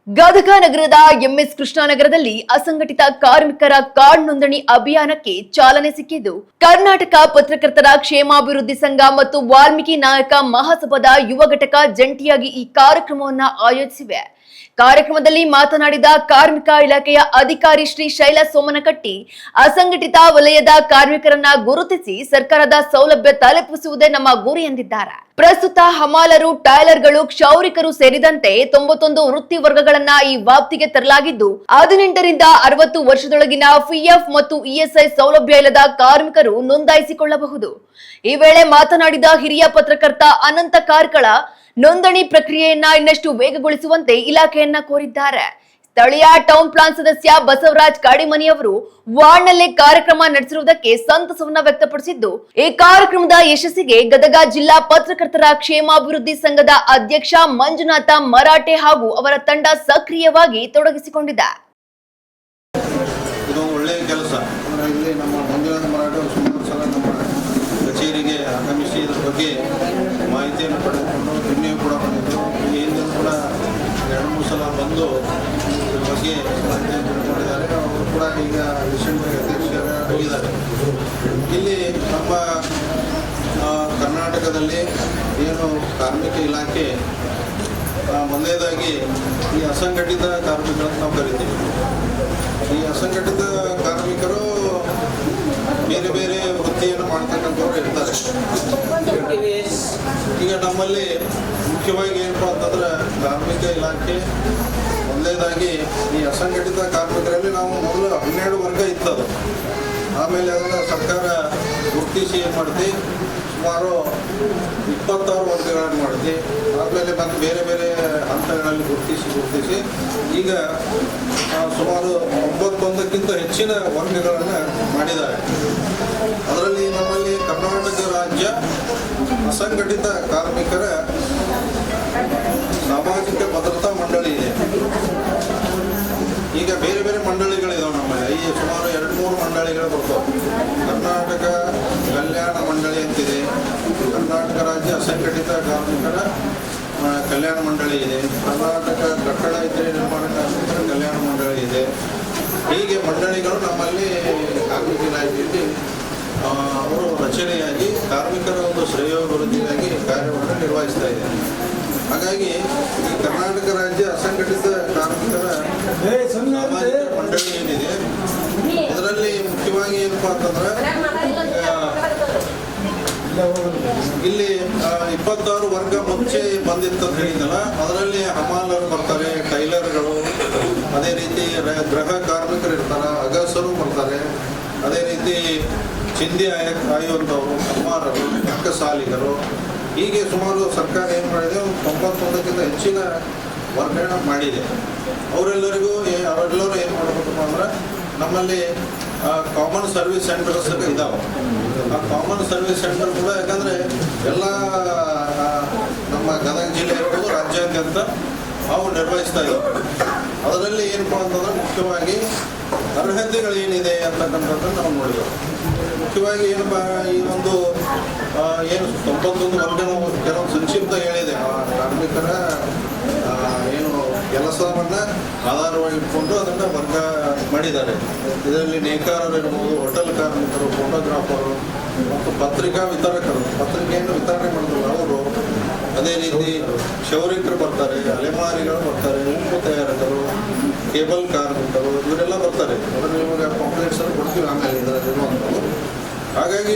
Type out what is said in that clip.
ಗದಗ ನಗರದ ಎಂಎಸ್ ಕೃಷ್ಣಾನಗರದಲ್ಲಿ ಅಸಂಘಟಿತ ಕಾರ್ಮಿಕರ ಕಾರ್ಡ್ ನೋಂದಣಿ ಅಭಿಯಾನಕ್ಕೆ ಚಾಲನೆ ಸಿಕ್ಕಿದ್ದು ಕರ್ನಾಟಕ ಪತ್ರಕರ್ತರ ಕ್ಷೇಮಾಭಿವೃದ್ಧಿ ಸಂಘ ಮತ್ತು ವಾಲ್ಮೀಕಿ ನಾಯಕ ಮಹಾಸಭಾದ ಯುವ ಘಟಕ ಜಂಟಿಯಾಗಿ ಈ ಕಾರ್ಯಕ್ರಮವನ್ನು ಆಯೋಜಿಸಿವೆ. ಕಾರ್ಯಕ್ರಮದಲ್ಲಿ ಮಾತನಾಡಿದ ಕಾರ್ಮಿಕ ಇಲಾಖೆಯ ಅಧಿಕಾರಿ ಶ್ರೀ ಶೈಲ ಸೋಮನಕಟ್ಟಿ, ಅಸಂಘಟಿತ ವಲಯದ ಕಾರ್ಮಿಕರನ್ನ ಗುರುತಿಸಿ ಸರ್ಕಾರದ ಸೌಲಭ್ಯ ತಲುಪಿಸುವುದೇ ನಮ್ಮ ಗುರಿ ಎಂದಿದ್ದಾರೆ. ಪ್ರಸ್ತುತ ಹಮಾಲರು, ಟೈಲರ್ಗಳು, ಕ್ಷೌರಿಕರು ಸೇರಿದಂತೆ 91 ವೃತ್ತಿ ವರ್ಗಗಳನ್ನ ಈ ವ್ಯಾಪ್ತಿಗೆ ತರಲಾಗಿದ್ದು 18 ರಿಂದ 60 ವರ್ಷದೊಳಗಿನ ಪಿಎಫ್ ಮತ್ತು ಇಎಸ್ಐ ಸೌಲಭ್ಯ ಇಲ್ಲದ ಕಾರ್ಮಿಕರು ನೋಂದಾಯಿಸಿಕೊಳ್ಳಬಹುದು. ಈ ವೇಳೆ ಮಾತನಾಡಿದ ಹಿರಿಯ ಪತ್ರಕರ್ತ ಅನಂತ ಕಾರ್ಕಳ, ನೋಂದಣಿ ಪ್ರಕ್ರಿಯೆಯನ್ನ ಇನ್ನಷ್ಟು ವೇಗಗೊಳಿಸುವಂತೆ ಇಲಾಖೆಯನ್ನ ಕೋರಿದ್ದಾರೆ. ಸ್ಥಳೀಯ ಟೌನ್ ಪ್ಲಾನ್ ಸದಸ್ಯ ಬಸವರಾಜ್ ಕಾಡಿಮನಿಯವರು ವಾರ್ಡ್ನಲ್ಲೇ ಕಾರ್ಯಕ್ರಮ ನಡೆಸಿರುವುದಕ್ಕೆ ಸಂತಸವನ್ನ ವ್ಯಕ್ತಪಡಿಸಿದ್ದು, ಈ ಕಾರ್ಯಕ್ರಮದ ಯಶಸ್ಸಿಗೆ ಗದಗ ಜಿಲ್ಲಾ ಪತ್ರಕರ್ತರ ಕ್ಷೇಮಾಭಿವೃದ್ಧಿ ಸಂಘದ ಅಧ್ಯಕ್ಷ ಮಂಜುನಾಥ ಮರಾಠೆ ಹಾಗೂ ಅವರ ತಂಡ ಸಕ್ರಿಯವಾಗಿ ತೊಡಗಿಸಿಕೊಂಡಿದೆ. ಇದು ಒಳ್ಳೆಯ ಕೆಲಸ. ಇಲ್ಲಿ ನಮ್ಮ ಮಂಜುನಾಥ ಮರಾಠೆ ಸುಮಾರು ಸಲ ನಮ್ಮ ಕಚೇರಿಗೆ ಆಗಮಿಸಿ ಇದರ ಬಗ್ಗೆ ಮಾಹಿತಿಯನ್ನು ಪಡೆದುಕೊಂಡು ನಿನ್ನೆಯೂ ಕೂಡ ಬಂದಿದ್ದು, ಹಿಂದೆ ಕೂಡ 2-3 ಸಲ ಬಂದು ಇದ್ರ ಬಗ್ಗೆ ಮಾಹಿತಿಯನ್ನು ತಿಳ್ಕೊಂಡಿದ್ದಾರೆ. ಅವರು ಕೂಡ ಈಗ ವಿಷಯ ಅಧ್ಯಕ್ಷರಾಗಿದ್ದಾರೆ. ಇಲ್ಲಿ ನಮ್ಮ ಕರ್ನಾಟಕದಲ್ಲಿ ಏನು ಕಾರ್ಮಿಕ ಇಲಾಖೆ ಮೊದಲನೇದಾಗಿ ಈ ಅಸಂಘಟಿತ ಕಾರ್ಮಿಕರನ್ನು ನಾವು ಕರಿತೀವಿ. ಈ ಅಸಂಘಟಿತ ಕಾರ್ಮಿಕರು ಬೇರೆ ಬೇರೆ ವೃತ್ತಿಯನ್ನು ಮಾಡ್ತಕ್ಕಂಥವ್ರು ಇರ್ತಾರೆ. ಈಗ ನಮ್ಮಲ್ಲಿ ಮುಖ್ಯವಾಗಿ ಏನಪ್ಪ ಅಂತಂದ್ರೆ ಕಾರ್ಮಿಕ ಇಲಾಖೆ ಮೊದಲನೇದಾಗಿ ಈ ಅಸಂಘಟಿತ ಕಾರ್ಮಿಕರಲ್ಲಿ ನಾವು ಮೊದಲು 12 ವರ್ಗ ಇತ್ತದು. ಆಮೇಲೆ ಅದನ್ನು ಸರ್ಕಾರ ಗುರುತಿಸಿ ಏನು ಮಾಡ್ತಿ, ಸುಮಾರು 26 ವರ್ಗಗಳನ್ನು ಮಾಡಿದ್ವಿ. ಆಮೇಲೆ ಮತ್ತೆ ಬೇರೆ ಬೇರೆ ಹಂತಗಳಲ್ಲಿ ಗುರುತಿಸಿ ಈಗ ಸುಮಾರು 91ಕ್ಕಿಂತ ಹೆಚ್ಚಿನ ವರ್ಗಗಳನ್ನು ಮಾಡಿದ್ದಾರೆ. ಅದರಲ್ಲಿ ನಮ್ಮಲ್ಲಿ ಕರ್ನಾಟಕ ರಾಜ್ಯ ಅಸಂಘಟಿತ ಕಾರ್ಮಿಕರ ಸಾಮಾಜಿಕ ಭದ್ರತಾ ಮಂಡಳಿ ಇದೆ. ಈಗ ಬೇರೆ ಬೇರೆ ಮಂಡಳಿಗಳಿದಾವೆ ನಮ್ಮಲ್ಲಿ. ಈ ಸುಮಾರು 2-3 ಮಂಡಳಿಗಳು ಬರ್ತವೆ. ಕರ್ನಾಟಕ ಕಲ್ಯಾಣ ಮಂಡಳಿ ಅಂತಿದೆ, ಕರ್ನಾಟಕ ರಾಜ್ಯ ಅಸಂಘಟಿತ ಕಾರ್ಮಿಕರ ಕಲ್ಯಾಣ ಮಂಡಳಿ ಇದೆ, ಕರ್ನಾಟಕ ಕಟ್ಟಡ ಇತರೆ ನಿರ್ಮಾಣ ಕಾರ್ಮಿಕರ ಕಲ್ಯಾಣ ಮಂಡಳಿ ಇದೆ. ಹೀಗೆ ಮಂಡಳಿಗಳು ನಮ್ಮಲ್ಲಿ ಕಾರ್ಮಿಕ ಇಲಾಖೆಯಲ್ಲಿ ಅವರು ರಚನೆಯಾಗಿ ಕಾರ್ಮಿಕರ ಒಂದು ಶ್ರೇಯೋಭಿವೃದ್ಧಿಗಾಗಿ ಕಾರ್ಯವನ್ನು ನಿರ್ವಹಿಸ್ತಾ ಇದೆ. ಹಾಗಾಗಿ ಈ ಕರ್ನಾಟಕ ರಾಜ್ಯ ಅಸಂಘಟಿತ ಕಾರ್ಮಿಕರ ಸಾಮಾಜಿಕ ಮಂಡಳಿ ಏನಿದೆ, ಇದರಲ್ಲಿ ಮುಖ್ಯವಾಗಿ ಏನಪ್ಪಾ ಅಂತಂದ್ರೆ ಇಲ್ಲಿ 26 ವರ್ಗ ಮುಂಚೆ ಬಂದಿತ್ತು ಅಂತ ಹೇಳಿದಲ್ಲ, ಅದರಲ್ಲಿ ಹಮಾಲರು ಬರ್ತಾರೆ, ಟೈಲರ್ಗಳು, ಅದೇ ರೀತಿ ಗೃಹ ಕಾರ್ಮಿಕರು ಇರ್ತಾರೆ, ಅಗಸರು ಬರ್ತಾರೆ, ಅದೇ ರೀತಿ ಚಿಂದಿ ಆಯುವಂಥವರು, ಕುಮಾರರು, ಅಕ್ಕಸಾಲಿಗರು, ಹೀಗೆ ಸುಮಾರು ಸರ್ಕಾರ ಏನು ಮಾಡಿದೆ, 91ಕ್ಕಿಂತ ಹೆಚ್ಚಿನ ವರ್ಗಣ ಮಾಡಿದೆ. ಅವರೆಲ್ಲರೂ ಏನು ಮಾಡಬೇಕಪ್ಪ ಅಂದ್ರೆ ನಮ್ಮಲ್ಲಿ ಕಾಮನ್ ಸರ್ವಿಸ್ ಸೆಂಟರ್ಸ್ ಇದಾವೆ. ಆ ಕಾಮನ್ ಸರ್ವಿಸ್ ಸೆಂಟರ್ ಕೂಡ ಯಾಕಂದರೆ ಎಲ್ಲ ನಮ್ಮ ಗದಗ ಜಿಲ್ಲೆ ಇರ್ಬೋದು, ರಾಜ್ಯಾದ್ಯಂತ ಅವು ನಿರ್ವಹಿಸ್ತಾ ಇದ್ದಾವೆ. ಅದರಲ್ಲಿ ಏನಪ್ಪ ಅಂತಂದ್ರೆ ಮುಖ್ಯವಾಗಿ ಅರ್ಹತೆಗಳೇನಿದೆ ಅಂತಕ್ಕಂಥದ್ದನ್ನು ನಾವು ನೋಡಿದೆವು. ಮುಖ್ಯವಾಗಿ ಏನಪ್ಪ, ಈ ಒಂದು ಏನು 91 ವರ್ಗ ನಾವು ಕೆಲವು ಸಂಕ್ಷಿಪ್ತ ಹೇಳಿದೆ. ಆ ಕಾರ್ಮಿಕರ ಏನು ಕೆಲಸವನ್ನು ಆಧಾರವಾಗಿ ಇಟ್ಕೊಂಡು ಅದನ್ನು ವರ್ಗ ಮಾಡಿದ್ದಾರೆ. ಇದರಲ್ಲಿ ನೇಕಾರರು ಇರ್ಬೋದು, ಹೋಟೆಲ್ ಕಾರ್ಮಿಕರು, ಫೋಟೋಗ್ರಾಫರು ಮತ್ತು ಪತ್ರಿಕಾ ವಿತರಕರು, ಪತ್ರಿಕೆಯನ್ನು ವಿತರಣೆ ಮಾಡಿದ್ರು ಅವರು, ಅದೇ ರೀತಿ ಕ್ಷೌರಿಕರು ಬರ್ತಾರೆ, ಅಲೆಮಾರಿಗಳು ಬರ್ತಾರೆ, ಉಪ್ಪು ತಯಾರಕರು, ಕೇಬಲ್ ಕಾರ್ಮಿಕರು, ಇವರೆಲ್ಲ ಬರ್ತಾರೆ. ಅದರಲ್ಲಿ ನಿಮಗೆ ಕಾಂಪ್ಲೆಕ್ಸ್ ಕೊಡ್ತೀವಿ ಆಮೇಲೆ ಇದರಲ್ಲಿರುವಂಥದ್ದು. ಹಾಗಾಗಿ